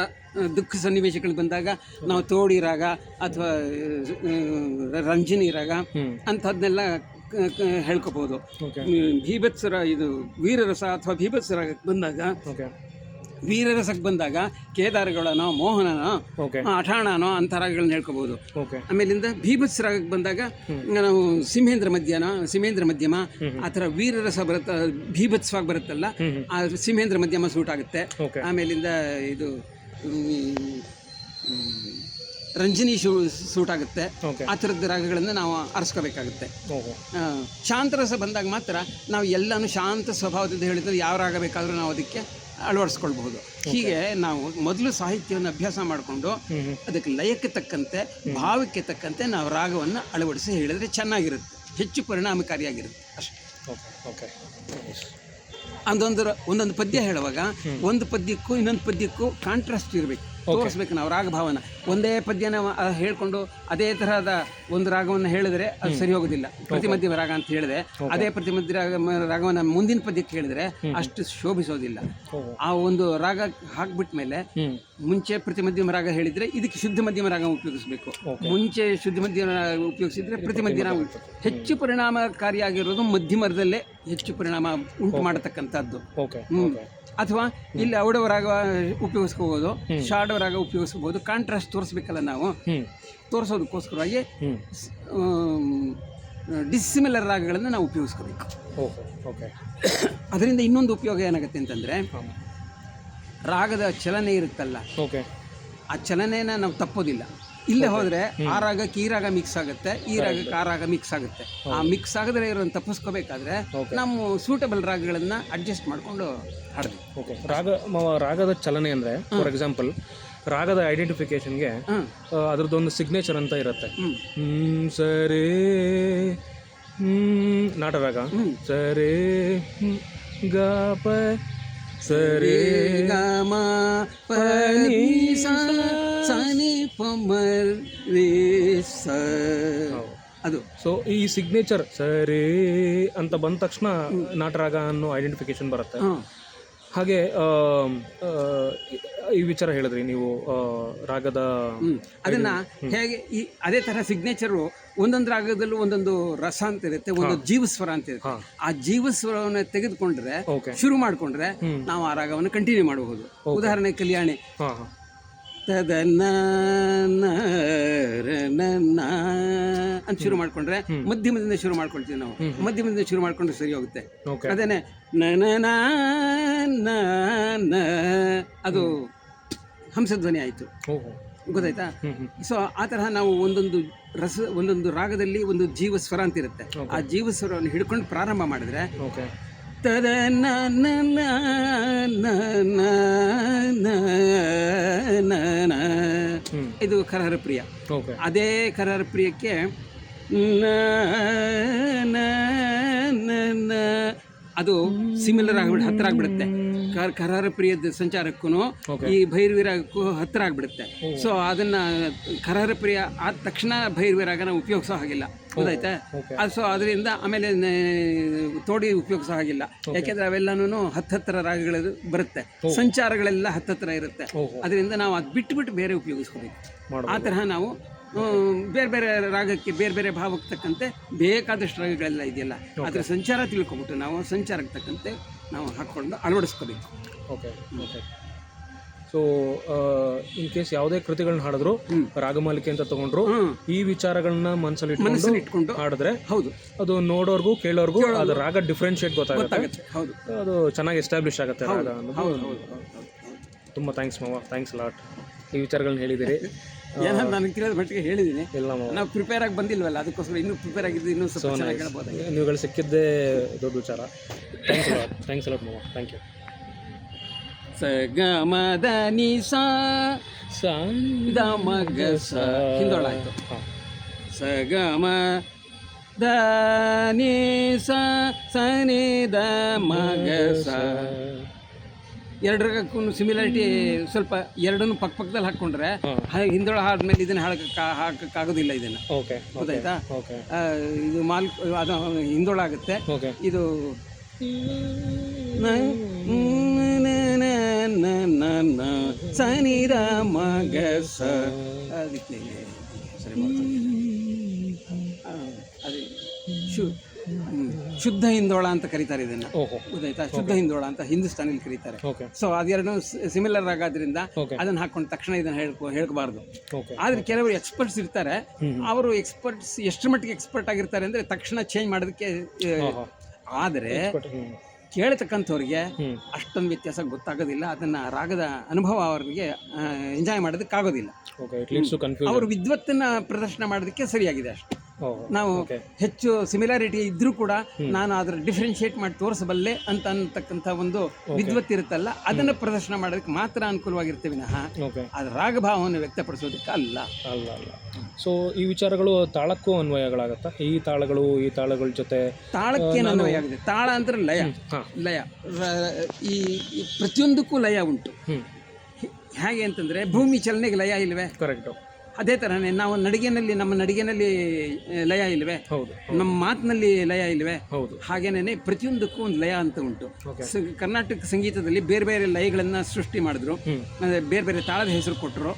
ದುಃಖ ಸನ್ನಿವೇಶಗಳು ಬಂದಾಗ ನಾವು ತೋಡಿ ರಾಗ ಅಥವಾ ರಂಜನಿ ರಾಗ ಅಂಥದ್ದನ್ನೆಲ್ಲ ಹೇಳ್ಕೋಬೋದು. ಭೀಭತ್ಸರ ಇದು ವೀರರಸ ಅಥವಾ ಭೀಭತ್ಸ ರಾಗಕ್ಕೆ ಬಂದಾಗ, ವೀರರಸಕ್ಕೆ ಬಂದಾಗ ಕೇದಾರಗಳನೋ ಮೋಹನನೋ ಅಠಾಣನೋ ಅಂಥ ರಾಗಗಳನ್ನ ಹೇಳ್ಕೋಬಹುದು. ಆಮೇಲಿಂದ ಭೀಭತ್ಸ ರಾಗಕ್ಕೆ ಬಂದಾಗ ನಾವು ಸಿಂಹೇಂದ್ರ ಮಧ್ಯಮ ಆ ಥರ ವೀರರಸ ಬರುತ್ತ ಭೀಭತ್ಸವಾಗಿ ಬರುತ್ತಲ್ಲ, ಆ ಸಿಂಹೇಂದ್ರ ಮಧ್ಯಮ ಸೂಟ್ ಆಗುತ್ತೆ. ಆಮೇಲಿಂದ ಇದು ರಂಜನಿ ಸೂಟ್ ಆಗುತ್ತೆ. ಆ ಥರದ ರಾಗಗಳನ್ನು ನಾವು ಆರಿಸ್ಕೋಬೇಕಾಗುತ್ತೆ. ಶಾಂತರಸ ಬಂದಾಗ ಮಾತ್ರ ನಾವು ಎಲ್ಲನೂ ಶಾಂತ ಸ್ವಭಾವದಿಂದ ಹೇಳಿದ್ರೆ ಯಾವ ರಾಗ ಬೇಕಾದರೂ ನಾವು ಅದಕ್ಕೆ ಅಳವಡಿಸ್ಕೊಳ್ಬಹುದು. ಹೀಗೆ ನಾವು ಮೊದಲು ಸಾಹಿತ್ಯವನ್ನು ಅಭ್ಯಾಸ ಮಾಡಿಕೊಂಡು ಅದಕ್ಕೆ ಲಯಕ್ಕೆ ತಕ್ಕಂತೆ ಭಾವಕ್ಕೆ ತಕ್ಕಂತೆ ನಾವು ರಾಗವನ್ನು ಅಳವಡಿಸಿ ಹೇಳಿದ್ರೆ ಚೆನ್ನಾಗಿರುತ್ತೆ, ಹೆಚ್ಚು ಪರಿಣಾಮಕಾರಿಯಾಗಿರುತ್ತೆ ಅಷ್ಟೇ. ಒಂದೊಂದು ಪದ್ಯ ಹೇಳುವಾಗ ಒಂದು ಪದ್ಯಕ್ಕೂ ಇನ್ನೊಂದು ಪದ್ಯಕ್ಕೂ ಕಾಂಟ್ರಾಸ್ಟ್ ಇರಬೇಕು, ತೋರಿಸ್ಬೇಕು ನಾವು ರಾಗಭಾವನ. ಒಂದೇ ಪದ್ಯನ ಹೇಳ್ಕೊಂಡು ಅದೇ ತರಹದ ಒಂದು ರಾಗವನ್ನು ಹೇಳಿದ್ರೆ ಅದು ಸರಿ ಹೋಗೋದಿಲ್ಲ. ಪ್ರತಿಮಧ್ಯಮ ರಾಗ ಅಂತ ಹೇಳಿದ್ರೆ ಅದೇ ಪ್ರತಿಮಧ್ಯ ರಾಗವನ್ನು ಮುಂದಿನ ಪದ್ಯಕ್ಕೆ ಹೇಳಿದ್ರೆ ಅಷ್ಟು ಶೋಭಿಸೋದಿಲ್ಲ. ಆ ಒಂದು ರಾಗ ಹಾಕ್ಬಿಟ್ಟ ಮೇಲೆ ಮುಂಚೆ ಪ್ರತಿಮಧ್ಯಮ ರಾಗ ಹೇಳಿದ್ರೆ ಇದಕ್ಕೆ ಶುದ್ಧ ಮಧ್ಯಮ ರಾಗ ಉಪಯೋಗಿಸಬೇಕು. ಮುಂಚೆ ಶುದ್ಧ ಮಧ್ಯಮ ಉಪಯೋಗಿಸಿದ್ರೆ ಪ್ರತಿಮಧ್ಯ ರಾಗ ಹೆಚ್ಚು ಪರಿಣಾಮಕಾರಿಯಾಗಿರೋದು ಮಧ್ಯಮರದಲ್ಲೇ ಹೆಚ್ಚು ಪರಿಣಾಮ ಉಂಟು ಮಾಡತಕ್ಕಂಥದ್ದು. ಅಥವಾ ಇಲ್ಲಿ ಔಡವ ರಾಗ ಉಪಯೋಗಿಸ್ಕೋಬಹುದು, ಶಾಡವ ರಾಗ ಉಪಯೋಗಿಸ್ಕೋಬಹುದು. ಕಾಂಟ್ರಾಸ್ಟ್ ತೋರಿಸ್ಬೇಕಲ್ಲ ನಾವು, ತೋರಿಸೋದಕ್ಕೋಸ್ಕರವಾಗಿ ಡಿಸ್ಸಿಮಿಲರ್ ರಾಗಗಳನ್ನು ನಾವು ಉಪಯೋಗಿಸ್ಕೋಬೇಕು. ಅದರಿಂದ ಇನ್ನೊಂದು ಉಪಯೋಗ ಏನಾಗುತ್ತೆ ಅಂತಂದರೆ, ರಾಗದ ಚಲನೆ ಇರುತ್ತಲ್ಲ, ಆ ಚಲನೆನ ನಾವು ತಪ್ಪೋದಿಲ್ಲ. ಇಲ್ಲೇ ಹೋದರೆ ಆ ರಾಗಕ್ಕೆ ಈ ರಾಗ ಮಿಕ್ಸ್ ಆಗುತ್ತೆ, ಈ ರಾಗಕ್ಕೆ ಆ ರಾಗ ಮಿಕ್ಸ್ ಆಗುತ್ತೆ. ಆ ಮಿಕ್ಸ್ ಆಗದ್ರೆ ಇರೋದನ್ನು ತಪ್ಪಿಸ್ಕೋಬೇಕಾದ್ರೆ ನಾವು ಸೂಟಬಲ್ ರಾಗಗಳನ್ನು ಅಡ್ಜಸ್ಟ್ ಮಾಡಿಕೊಂಡು ಹಾಡಬೇಕು. ರಾಗದ ಚಲನೆ ಅಂದರೆ ಫಾರ್ ಎಕ್ಸಾಂಪಲ್ ರಾಗದ ಐಡೆಂಟಿಫಿಕೇಶನ್ಗೆ ಅದ್ರದ್ದೊಂದು ಸಿಗ್ನೇಚರ್ ಅಂತ ಇರುತ್ತೆ. ಸರೇ ನಾಟರಾಗ ಸರೇ ಗಾಪ ಸರೇ ಗಾಮ ಪನಿ ಸನಿ ಪಮರ್ ರೇ ಸ, ಅದು. ಸೊ ಈ ಸಿಗ್ನೇಚರ್ ಸರೇ ಅಂತ ಬಂದ ತಕ್ಷಣ ನಾಟರಾಗ ಅನ್ನೋ ಐಡೆಂಟಿಫಿಕೇಶನ್ ಬರುತ್ತೆ. ಹಾಗೆ ಈ ವಿಚಾರ ಹೇಳಿದ್ರಿ ನೀವು ರಾಗದ ಅದನ್ನ ಹೇಗೆ ಅದೇ ತರ ಸಿಗ್ನೇಚರು ಒಂದೊಂದು ರಾಗದಲ್ಲೂ ಒಂದೊಂದು ರಸ ಅಂತ ಇರುತ್ತೆ, ಒಂದೊಂದು ಜೀವಸ್ವರ ಅಂತ ಇರುತ್ತೆ. ಆ ಜೀವಸ್ವರವನ್ನು ತೆಗೆದುಕೊಂಡ್ರೆ ಶುರು ಮಾಡಿಕೊಂಡ್ರೆ ನಾವು ಆ ರಾಗವನ್ನು ಕಂಟಿನ್ಯೂ ಮಾಡಬಹುದು. ಉದಾಹರಣೆ ಕಲ್ಯಾಣಿ ತದನ್ನ ಅಂತ ಶುರು ಮಾಡ್ಕೊಂಡ್ರೆ ಮಧ್ಯಮದಿಂದ ಶುರು ಮಾಡ್ಕೊಳ್ತೀವಿ ನಾವು. ಮಧ್ಯಮದಿಂದ ಶುರು ಮಾಡ್ಕೊಂಡ್ರೆ ಸರಿ ಹೋಗುತ್ತೆ. ಅದೇನೆ ಅದು ಹಂಸಧ್ವನಿ ಆಯಿತು, ಗೊತ್ತಾಯ್ತಾ? ಸೊ ಆ ತರಹ ನಾವು ಒಂದೊಂದು ರಾಗದಲ್ಲಿ ಒಂದು ಜೀವಸ್ವರ ಅಂತ ಇರುತ್ತೆ. ಆ ಜೀವಸ್ವರವನ್ನು ಹಿಡ್ಕೊಂಡು ಪ್ರಾರಂಭ ಮಾಡಿದ್ರೆ ಇದು ಕರಹರ ಪ್ರಿಯ. ಅದೇ ಕರಹರ ಪ್ರಿಯಕ್ಕೆ ಅದು ಸಿಮಿಲರ್ ಆಗಿಬಿಟ್ಟು ಹತ್ತಿರ ಆಗಿಬಿಡುತ್ತೆ. ಕರಾರ ಪ್ರಿಯದ ಸಂಚಾರಕ್ಕೂ ಈ ಭೈರವಿ ರಾಗಕ್ಕೂ ಹತ್ತಿರ ಆಗ್ಬಿಡುತ್ತೆ. ಸೊ ಅದನ್ನ ಕರಾರ ಪ್ರಿಯ ಆದ ತಕ್ಷಣ ಭೈರವಿ ರಾಗನ ಉಪಯೋಗಿಸೋ ಹಾಗಿಲ್ಲ, ಗೊತ್ತಾಯ್ತಾ? ಸೊ ಅದರಿಂದ ಆಮೇಲೆ ತೋಡಿ ಉಪಯೋಗಿಸೋ ಹಾಗಿಲ್ಲ, ಯಾಕೆಂದ್ರೆ ಅವೆಲ್ಲನೂ ಹತ್ತಿರ ರಾಗಗಳು ಬರುತ್ತೆ, ಸಂಚಾರಗಳೆಲ್ಲ ಹತ್ತಿರ ಇರುತ್ತೆ. ಅದರಿಂದ ನಾವು ಅದು ಬಿಟ್ಟು ಬೇರೆ ಉಪಯೋಗಿಸ್ಕೋಬೇಕು. ಆ ತರಹ ನಾವು ಬೇರೆ ಬೇರೆ ರಾಗಕ್ಕೆ ಬೇರೆ ಬೇರೆ ಭಾವಕ್ಕೆ ತಕ್ಕಂತೆ ಬೇಕಾದಷ್ಟು ರಾಗಗಳೆಲ್ಲ ಇದೆಯಲ್ಲ, ಅದರ ಸಂಚಾರ ತಿಳ್ಕೊಬಿಟ್ಟು ನಾವು ಸಂಚಾರಕ್ಕೆ ತಕ್ಕಂತೆ ನಾವು ಹಾಕ್ಕೊಂಡು ಅಳವಡಿಸ್ಕೋಬೇಕು. Okay okay. So in case ಯಾವುದೇ ಕೃತಿಗಳನ್ನ ಹಾಡಿದ್ರು, ರಾಗಮಾಲಿಕೆ ಅಂತ ತಗೊಂಡ್ರು, ಈ ವಿಚಾರಗಳನ್ನ ಮನಸ್ಸಲ್ಲಿ ಇಟ್ಕೊಂಡು ಹಾಡಿದ್ರೆ ಹೌದು ಅದು ನೋಡೋರ್ಗೂ ಕೇಳೋರ್ಗೂ ಅದು ರಾಗ ಡಿಫ್ರೆನ್ಶಿಯೇಟ್ ಗೊತ್ತಾಗುತ್ತೆ. ಹೌದು, ಅದು ಚೆನ್ನಾಗಿ ಎಸ್ಟಾಬ್ಲಿಷ್ ಆಗುತ್ತೆ ರಾಗ ಅನ್ನೋದು. ತುಂಬ ಥ್ಯಾಂಕ್ಸ್ ಮಾವ, ಥ್ಯಾಂಕ್ಸ್ ಲಾಟ್. ಈ ವಿಚಾರಗಳನ್ನ ಹೇಳಿದಿರಿ. ಏನೋ ನನಗೆ ತಿಳಿದ ಮಟ್ಟಿಗೆ ಹೇಳಿದ್ದೀನಿ. ಇಲ್ಲ, ನಾವು ಪ್ರಿಪೇರ್ ಆಗಿ ಬಂದಿಲ್ವಲ್ಲ, ಅದಕ್ಕೋಸ್ಕರ ಇನ್ನೂ ಪ್ರಿಪೇರ್ ಆಗಿದ್ದು ಇನ್ನೂ ಸ್ವಲ್ಪ ಚೆನ್ನಾಗಿ ಹೇಳ್ಬೋದು. ನೀವುಗಳು ಸಿಕ್ಕಿದ್ದೇ ದೊಡ್ಡ ವಿಚಾರ. ಥ್ಯಾಂಕ್ಸ್ ಲಾಟ್, ಥ್ಯಾಂಕ್ಸ್ ಲಾಟ್ ಮಾವ, ಥ್ಯಾಂಕ್ ಯು. ಸ ಗ ಮ ದ ನಿ ಸ ಸ ದ ಮ ಗ ಸ ಹಿಂದೋಳ ಆಯಿತು. ಸ ಗ ಮ ದ ನಿ ಸ ಸ ನಿ ದ ಮ ಗ ಸ. ಎರಡಕ್ಕೂ ಸಿಮಿಲಾರಿಟಿ ಸ್ವಲ್ಪ ಎರಡನ್ನು ಪಕ್ಕದಲ್ಲಿ ಹಾಕ್ಕೊಂಡ್ರೆ ಹಿಂದೊಳ ಆದ್ಮೇಲೆ ಇದನ್ನ ಹಾಕಕ್ಕಾಗೋದಿಲ್ಲ, ಇದನ್ನ. ಗೊತ್ತಾಯ್ತಾ? ಇದು ಅದು ಹಿಂದೊಳ ಆಗುತ್ತೆ, ಇದು ಸನಿದ ಮಗ ಸ. ಅದಕ್ಕೆ ಸರಿ ಅದೇ ಶುದ್ಧ ಹಿಂದೋಳ ಅಂತ ಕರೀತಾರೆ ಇದನ್ನ, ಗೊತ್ತಾಯ್ತಾ? ಶುದ್ಧ ಹಿಂದೋಳ ಅಂತ ಹಿಂದೂಸ್ತಾನಲ್ಲಿ ಕರೀತಾರೆ. ಸೊ ಅದೆರಡು ಸಿಮಿಲರ್ ಆಗೋದ್ರಿಂದ ಅದನ್ನ ಹಾಕೊಂಡು ತಕ್ಷಣ ಇದನ್ನ ಹೇಳ್ಕಬಾರ್ದು. ಆದ್ರೆ ಕೆಲವರು ಎಕ್ಸ್ಪರ್ಟ್ಸ್ ಇರ್ತಾರೆ, ಅವರು ಎಕ್ಸ್ಪರ್ಟ್ಸ್ ಎಷ್ಟರ ಮಟ್ಟಿಗೆ ಎಕ್ಸ್ಪರ್ಟ್ ಆಗಿರ್ತಾರೆ ಅಂದ್ರೆ ತಕ್ಷಣ ಚೇಂಜ್ ಮಾಡೋದಕ್ಕೆ. ಆದರೆ ಕೇಳತಕ್ಕಂಥವ್ರಿಗೆ ಅಷ್ಟೊಂದು ವ್ಯತ್ಯಾಸ ಗೊತ್ತಾಗೋದಿಲ್ಲ, ಅದನ್ನ ರಾಗದ ಅನುಭವ ಅವರಿಗೆ ಎಂಜಾಯ್ ಮಾಡೋದಕ್ಕಾಗೋದಿಲ್ಲ. ಅವರು ವಿದ್ವತ್ತನ್ನ ಪ್ರದರ್ಶನ ಮಾಡೋದಕ್ಕೆ ಸರಿಯಾಗಿದೆ ಅಷ್ಟೇ. ನಾವು ಹೆಚ್ಚು ಸಿಮಿಲಾರಿಟಿ ಇದ್ರೂ ಕೂಡ ನಾನು ಅದರ ಡಿಫ್ರೆನ್ಶಿಯೇಟ್ ಮಾಡಿ ತೋರಿಸಬಲ್ಲೆ ಅಂತ ಅಂತಕ್ಕಂಥ ಒಂದು ವಿದ್ವತ್ ಇರುತ್ತಲ್ಲ, ಅದನ್ನು ಪ್ರದರ್ಶನ ಮಾಡೋದಕ್ಕೆ ಮಾತ್ರ ಅನುಕೂಲವಾಗಿರ್ತೇವೆ ವಿನಃ ಅದರ ರಾಗಭಾವವನ್ನು ವ್ಯಕ್ತಪಡಿಸೋದಕ್ಕೆ ಅಲ್ಲ. ಸೊ ಈ ವಿಚಾರಗಳು ತಾಳಕ್ಕೂ ಅನ್ವಯಗಳಾಗತ್ತಾ? ಈ ತಾಳಗಳ ಜೊತೆ ತಾಳಕ್ಕೇನು ಅನ್ವಯ ಆಗಿದೆ? ತಾಳ ಅಂದ್ರೆ ಲಯ. ಲಯ ಈ ಪ್ರತಿಯೊಂದಕ್ಕೂ ಲಯ ಉಂಟು. ಹೇಗೆ ಅಂತಂದ್ರೆ ಭೂಮಿ ಚಲನೆಗೆ ಲಯ ಇಲ್ವೇ? ಕರೆಕ್ಟ್. ಅದೇ ತರನೇ ನಾವು ನಮ್ಮ ನಡಿಗೆನಲ್ಲಿ ಲಯ ಇಲ್ವೇ? ನಮ್ಮ ಮಾತಿನಲ್ಲಿ ಲಯ ಇಲ್ವೇ? ಹಾಗೇನೆ ಪ್ರತಿಯೊಂದಕ್ಕೂ ಒಂದು ಲಯ ಅಂತ ಉಂಟು. ಕರ್ನಾಟಕ ಸಂಗೀತದಲ್ಲಿ ಬೇರೆ ಬೇರೆ ಲಯಗಳನ್ನ ಸೃಷ್ಟಿ ಮಾಡಿದ್ರು, ಬೇರೆ ಬೇರೆ ತಾಳದ ಹೆಸರು ಕೊಟ್ಟರು.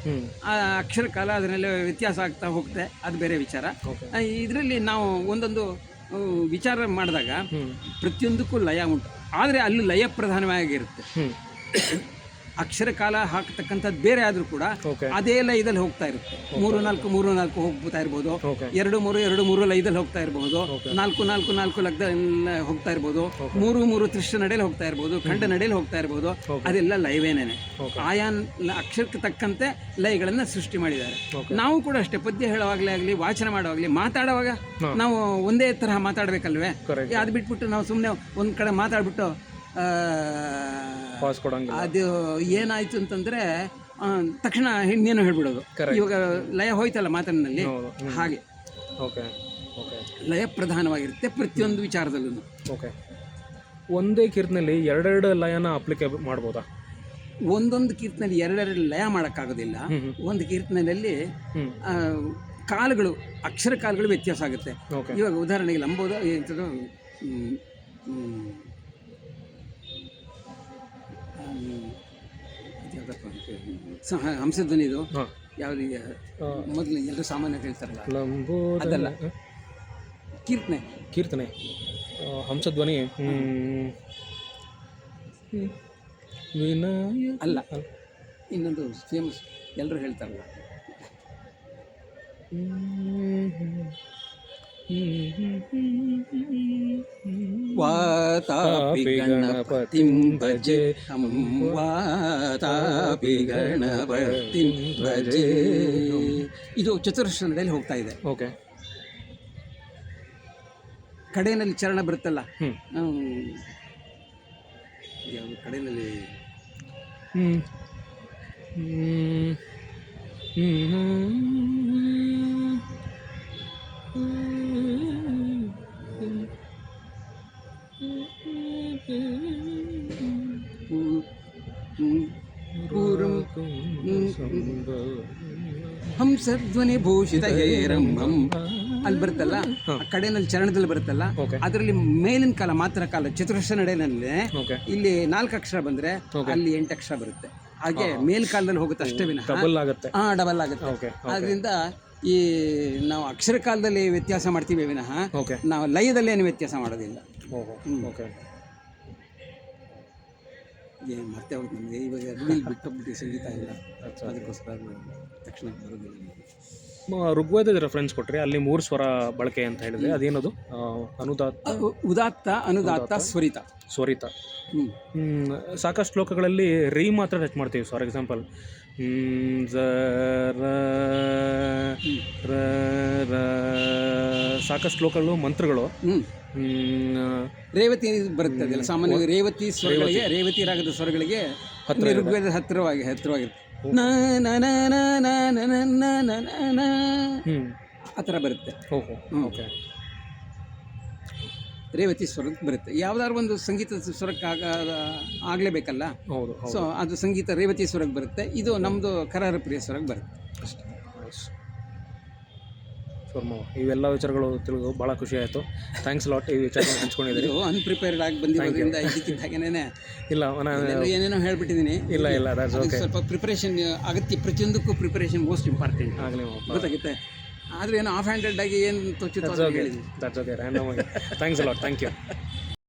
ಆ ಅಕ್ಷರ ಕಾಲ ಅದನ್ನೆಲ್ಲ ವ್ಯತ್ಯಾಸ ಆಗ್ತಾ ಹೋಗುತ್ತೆ, ಅದು ಬೇರೆ ವಿಚಾರ. ಇದರಲ್ಲಿ ನಾವು ಒಂದೊಂದು ವಿಚಾರ ಮಾಡಿದಾಗ ಪ್ರತಿಯೊಂದಕ್ಕೂ ಲಯ ಉಂಟು, ಆದರೆ ಅಲ್ಲಿ ಲಯ ಪ್ರಧಾನವಾಗಿರುತ್ತೆ. ಅಕ್ಷರ ಕಾಲ ಹಾಕತಕ್ಕಂಥದ್ದು ಬೇರೆ ಆದ್ರೂ ಕೂಡ ಅದೇ ಲಯದಲ್ಲಿ ಹೋಗ್ತಾ ಇರುತ್ತೆ. 3-4 ಹೋಗ್ತಾ ಇರ್ಬೋದು, 2-3 ಲಯದಲ್ಲಿ ಹೋಗ್ತಾ ಇರಬಹುದು, 4-4 ಲಯದಲ್ಲಿ ಹೋಗ್ತಾ ಇರ್ಬೋದು, 3-3 ತ್ರಿಷ್ಟ ನಡೆಯಲ್ಲಿ ಹೋಗ್ತಾ ಇರ್ಬೋದು, ಖಂಡ ನಡೆಯಲ್ಲಿ ಹೋಗ್ತಾ ಇರ್ಬೋದು. ಅದೆಲ್ಲ ಲಯವೇನೇನೆ. ಆಯಾ ಅಕ್ಷರಕ್ಕೆ ತಕ್ಕಂತೆ ಲಯಗಳನ್ನ ಸೃಷ್ಟಿ ಮಾಡಿದ್ದಾರೆ. ನಾವು ಕೂಡ ಅಷ್ಟೇ, ಪದ್ಯ ಹೇಳುವಾಗಲೇ ಆಗಲಿ, ವಾಚನ ಮಾಡುವಾಗಲಿ, ಮಾತಾಡುವಾಗ ನಾವು ಒಂದೇ ತರಹ ಮಾತಾಡ್ಬೇಕಲ್ವೇ? ಅದು ಬಿಟ್ಬಿಟ್ಟು ನಾವು ಸುಮ್ಮನೆ ಒಂದ್ ಕಡೆ ಮಾತಾಡ್ಬಿಟ್ಟು ಅದು ಏನಾಯ್ತು ಅಂತಂದ್ರೆ ತಕ್ಷಣ ಇನ್ನೇನು ಹೇಳ್ಬಿಡೋದು. ಇವಾಗ ಲಯ ಹೋಯ್ತಲ್ಲ ಮಾತಿನಲ್ಲಿ, ಹಾಗೆ ಲಯ ಪ್ರಧಾನವಾಗಿರುತ್ತೆ ಪ್ರತಿಯೊಂದು ವಿಚಾರದಲ್ಲೂ. ಒಂದೇ ಕೀರ್ತನೆಯಲ್ಲಿ ಎರಡೆರಡು ಲಯನ ಅಪ್ಲಿಕೇಬಲ್ ಮಾಡ್ಬೋದಾ? ಒಂದೊಂದು ಕೀರ್ತನೆಯಲ್ಲಿ ಎರಡೆರಡು ಲಯ ಮಾಡೋಕ್ಕಾಗೋದಿಲ್ಲ. ಒಂದು ಕೀರ್ತನೆಯಲ್ಲಿ ಕಾಲಗಳು, ಅಕ್ಷರ ಕಾಲಗಳು ವ್ಯತ್ಯಾಸ ಆಗುತ್ತೆ. ಇವಾಗ ಉದಾಹರಣೆಗೆ ಲಂಬೋದ ಎಂಥದ್ದು ಹಂಸಧ್ವನಿದು ಯಾವ್ದು ಮೊದಲು ಎಲ್ಲರೂ ಸಾಮಾನ್ಯ ಹೇಳ್ತಾರಲ್ಲ, ಅದಲ್ಲ. ಕೀರ್ತನೆ ಹಂಸಧ್ವನಿ ಅಲ್ಲ, ಇನ್ನೊಂದು ಫೇಮಸ್ ಎಲ್ಲರೂ ಹೇಳ್ತಾರಲ್ಲ, ವಾತಾಪಿ ಗಣಪತಿಂ ಭಜೆ ವಾತಾಪಿ ಗಣಪತಿಂ ಭಜೆ. ಇದು ಚತುರಶ್ರ ನಡೆಯಲ್ಲಿ ಹೋಗ್ತಾ ಇದೆ. ಕಡೆಯಲ್ಲಿ ಚರಣ ಬರುತ್ತಲ್ಲ, ಯಾವುದು ಕಡೆಯಲ್ಲಿ ಪೂರ್ವಂ ಹಂಸಧ್ವನಿ ಭೂಷಿತ ಹೇರಂಭಂ ಅಲ್ಲಿ ಬರುತ್ತಲ್ಲ, ಆ ಕಡೆನಲ್ಲಿ ಚರಣದಲ್ಲಿ ಬರುತ್ತಲ್ಲ, ಅದರಲ್ಲಿ ಮೇಲಿನ ಕಾಲ ಮಾತ್ರ ಕಾಲ ಚತುರ್ಶ್ರ ನಡೆನಲ್ಲಿ ಓಕೆ ಇಲ್ಲಿ 4 ಅಕ್ಷರ ಬಂದ್ರೆ ಅಲ್ಲಿ 8 ಅಕ್ಷರ ಬರುತ್ತೆ. ಹಾಗೆ ಮೇಲ್ಕಾಲದಲ್ಲಿ ಹೋಗುತ್ತೆ ಅಷ್ಟೇ ವಿನಃ ಡಬಲ್ ಆಗುತ್ತೆ. ಡಬಲ್ ಆಗುತ್ತೆ. ಓಕೆ ಆದ್ರಿಂದ ಈ ನಾವು ಅಕ್ಷರ ಕಾಲದಲ್ಲಿ ವ್ಯತ್ಯಾಸ ಮಾಡ್ತೀವಿ ವಿನಃ ಓಕೆ ನಾವು ಲಯದಲ್ಲಿ ಏನು ವ್ಯತ್ಯಾಸ ಮಾಡೋದಿಲ್ಲ. ಓಹೋ ಓಕೆ ಏನು ಮರ್ತೇ ಹೋಗುತ್ತೆ ನಮಗೆ ಇವಾಗ ರೂಲ್ ಬಿಟ್ಟೋಗ್ಬಿಟ್ಟು ಸಂಗೀತ ಇಲ್ಲ, ಅದಕ್ಕೋಸ್ಕರ ತಕ್ಷಣ ಬರೋದಿಲ್ಲ. ಋಗ್ವೇದದ ರೆಫರೆನ್ಸ್ ಕೊಟ್ಟರೆ ಅಲ್ಲಿ 3 ಸ್ವರ ಬಳಕೆ ಅಂತ ಹೇಳಿದ್ರೆ ಅದೇನದು? ಅನುದಾತ್ತ, ಉದಾತ್ತ, ಅನುದಾತ್ತ, ಸ್ವರಿತ. ಸ್ವರಿತ. ಸಾಕಷ್ಟು ಶ್ಲೋಕಗಳಲ್ಲಿ ರೀ ಮಾತ್ರ ಟಚ್ ಮಾಡ್ತೀವಿ. ಫಾರ್ ಎಕ್ಸಾಂಪಲ್ ಸಾಕಷ್ಟು ಶ್ಲೋಕಗಳು ಮಂತ್ರಗಳು ರೇವತಿ ಬರುತ್ತೆ ಅದೆಲ್ಲ ಸಾಮಾನ್ಯವಾಗಿ ರೇವತಿ ಸ್ವರಗಳಿಗೆ, ರೇವತಿ ರಾಗದ ಸ್ವರಗಳಿಗೆ ಋಗ್ವೇದ ಹತ್ತಿರವಾಗಿರುತ್ತೆ. ಆ ಥರ ಬರುತ್ತೆ. ಓಕೆ ರೇವತಿ ಸ್ವರಕ್ಕೆ ಬರುತ್ತೆ. ಯಾವ್ದಾದ್ರು ಒಂದು ಸಂಗೀತದ ಸ್ವರಕ್ಕೆ ಆಗಲೇಬೇಕಲ್ಲ. ಹೌದು. ಸೊ ಅದು ಸಂಗೀತ ರೇವತಿ ಸ್ವರಕ್ಕೆ ಬರುತ್ತೆ. ಇದು ನಮ್ಮದು ಕರಾರ ಪ್ರಿಯ ಸ್ವರಕ್ಕೆ ಬರುತ್ತೆ ಅಷ್ಟೇ. ಇವೆಲ್ಲ ವಿಚಾರಗಳು ತಿಳಿದು ಭಾಳ ಖುಷಿ ಆಯಿತು. Thanks lot. ಈ ವಿಚಾರ ಹಂಚ್ಕೊಂಡಿದ್ದೀರಿ. ಅನ್ಪ್ರಿಪೇರ್ಡ್ ಆಗಿ ಬಂದಿರೋದ್ರಿಂದ ಇದಕ್ಕಿದ್ದಾಗೇನೆ ಇಲ್ಲ ಏನೇನೋ ಹೇಳ್ಬಿಟ್ಟಿದ್ದೀನಿ. ಇಲ್ಲ ಸ್ವಲ್ಪ ಪ್ರಿಪರೇಷನ್ ಅಗತ್ಯ. ಪ್ರತಿಯೊಂದಕ್ಕೂ ಪ್ರಿಪರೇಷನ್ ಮೋಸ್ಟ್ ಇಂಪಾರ್ಟೆಂಟ್. ಆಗಲಿ ಗೊತ್ತಾಗುತ್ತೆ. ಆದರೆ ಏನು ಆಫ್ ಹ್ಯಾಂಡೆಡ್ ಆಗಿ ಏನು ತೋಚುತ್ತೋ ಹೇಳಿದ್ದೀನಿ. Thanks lot. Thank you.